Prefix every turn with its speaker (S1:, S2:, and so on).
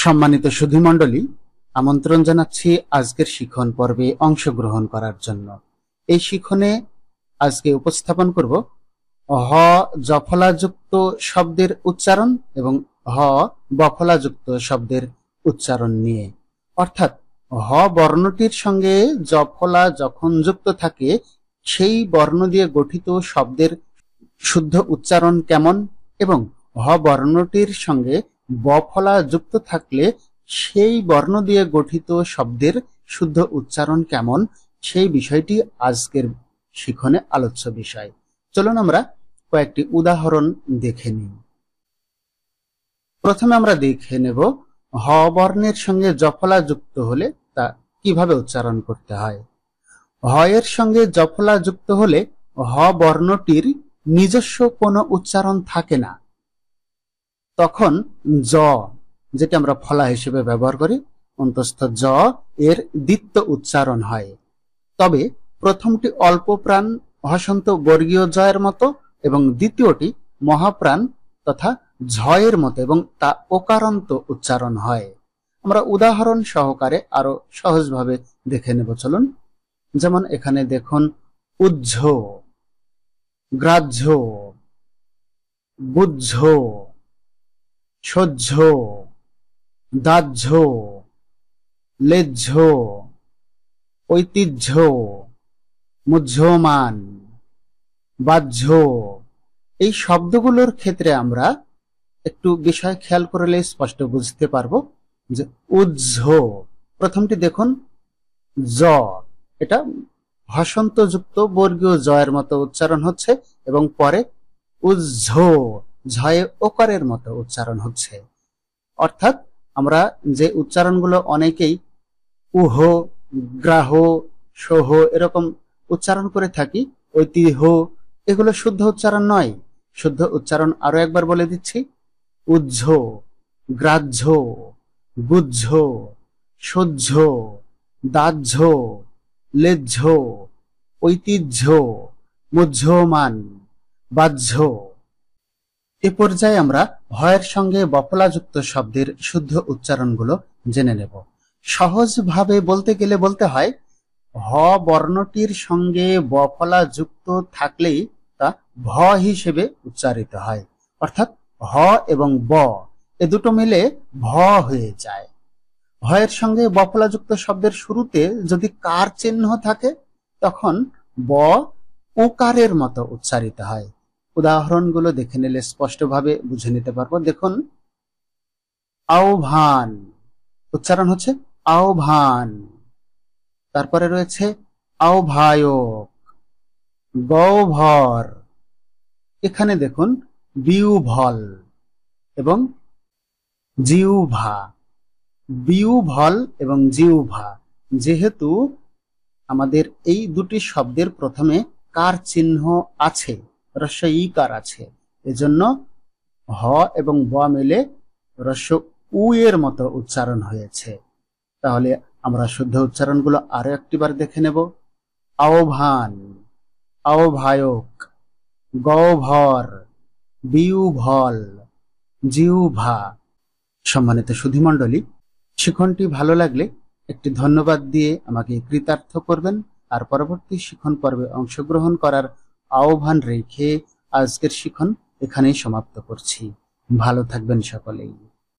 S1: সম্মানিত সুধীমণ্ডলী, আমন্ত্রণ জানাচ্ছি আজকের শিখন পর্বে অংশগ্রহণ করার জন্য। এই শিখনে আজকে উপস্থাপন করব হ জফলাযুক্ত শব্দের উচ্চারণ এবং হ বফলাযুক্ত শব্দের উচ্চারণ নিয়ে। অর্থাৎ হ বর্ণটির সঙ্গে জফলা যখন যুক্ত থাকে সেই বর্ণ দিয়ে গঠিত শব্দের শুদ্ধ উচ্চারণ কেমন, এবং হ বর্ণটির সঙ্গে বফলা যুক্ত থাকলে সেই বর্ণ দিয়ে গঠিত শব্দের শুদ্ধ উচ্চারণ কেমন, সেই বিষয়টি আজকের শিখনে আলোচ্য বিষয়। চলুন আমরা কয়েকটি উদাহরণ দেখে নিই। প্রথমে আমরা দেখে নেব হ বর্ণের সঙ্গে জফলা যুক্ত হলে তা কিভাবে উচ্চারণ করতে হয়। হ এর সঙ্গে জফলা যুক্ত হলে হ বর্ণটির নিজস্ব কোনো উচ্চারণ থাকে না। তখন জ, যেটি আমরা ফলা হিসেবে ব্যবহার করি, অন্তস্থ জ এর দ্বিত্ব উচ্চারণ হয়। তবে প্রথমটি অল্প প্রাণ হসন্ত বর্গীয় জয়ের মতো এবং দ্বিতীয়টি মহাপ্রাণ তথা ঝয়ের মতো এবং তা ওকারান্ত উচ্চারণ হয়। আমরা উদাহরণ সহকারে আরো সহজভাবে দেখে নেব। চলুন, যেমন এখানে দেখুন উজ্জ, গ্রাহ্য, বুজ্ঝ, সহ্য, দাহ্য, লেজ্জ, ঐতিহ্য, মুহ্যমান, বাহ্য। এই শব্দগুলোর ক্ষেত্রে আমরা একটু বিষয় খেয়াল করলে স্পষ্ট বুঝতে পারবো যে উজ্জ, প্রথমটি দেখুন জ, এটা হসন্তযুক্ত বর্গীয় জয়ের মতো উচ্চারণ হচ্ছে এবং পরে উজ্জ, ঝয়ে ওকারের মতো উচ্চারণ হচ্ছে। অর্থাৎ আমরা যে উচ্চারণগুলো অনেকেই উহ, গ্রাহ, সহ এরকম উচ্চারণ করে থাকি, ঐতিহ্য, এগুলো শুদ্ধ উচ্চারণ নয়। শুদ্ধ উচ্চারণ আরো একবার বলে দিচ্ছি: উজ্জ, গ্রাহ্য, বুজ্ঝ, সহ্য, দাহ্য, লেজ্জ, ঐতিহ্য, মুহ্যমান, বাহ্য। এ পর্যায়ে আমরা হয়ের সঙ্গে বফলাযুক্ত শব্দের শুদ্ধ উচ্চারণগুলো জেনে নেব। সহজভাবে বলতে গেলে বলতে হয় হ বর্ণটির সঙ্গে বফলা যুক্ত থাকলেই তা ভ হিসেবে উচ্চারিত হয়। অর্থাৎ হ এবং ব এ দুটো মিলে ভ হয়ে যায়। হয়ের সঙ্গে বফলাযুক্ত শব্দের শুরুতে যদি কার চিহ্ন থাকে তখন ব ওকারের মতো উচ্চারিত হয়। উদাহরণগুলো দেখে নিলে স্পষ্টভাবে বুঝে নিতে পারবো। দেখুন, আহ্বান, উচ্চারণ হচ্ছে আহ্বান। তারপরে রয়েছে আহ্বায়ক, গহ্বর। এখানে দেখুন বিউভল এবং জিহ্বা, বিউভল এবং জিহ্বা। যেহেতু আমাদের এই দুটি শব্দের প্রথমে কার চিহ্ন আছে, হ্রস্ব ইকার আছে, এজন্য হ এবং ব মিলে হ্রস্ব উ এর মতো উচ্চারণ হয়েছে। তাহলে আমরা শুদ্ধ উচ্চারণগুলো আরো একটিবার দেখে নেব। আহ্বান, আহ্বায়ক, গহ্বর, বিউভল, জিহ্বা। সম্মানিত সুধীমণ্ডলী, শিখনটি ভালো লাগলে একটি ধন্যবাদ দিয়ে আমাকে কৃতার্থ করবেন। আর পরবর্তী শিখন পর্বে অংশগ্রহণ করার আহ্বান রেখে আজকের শিখন এখানেই সমাপ্ত করছি। ভালো থাকবেন সকলেই।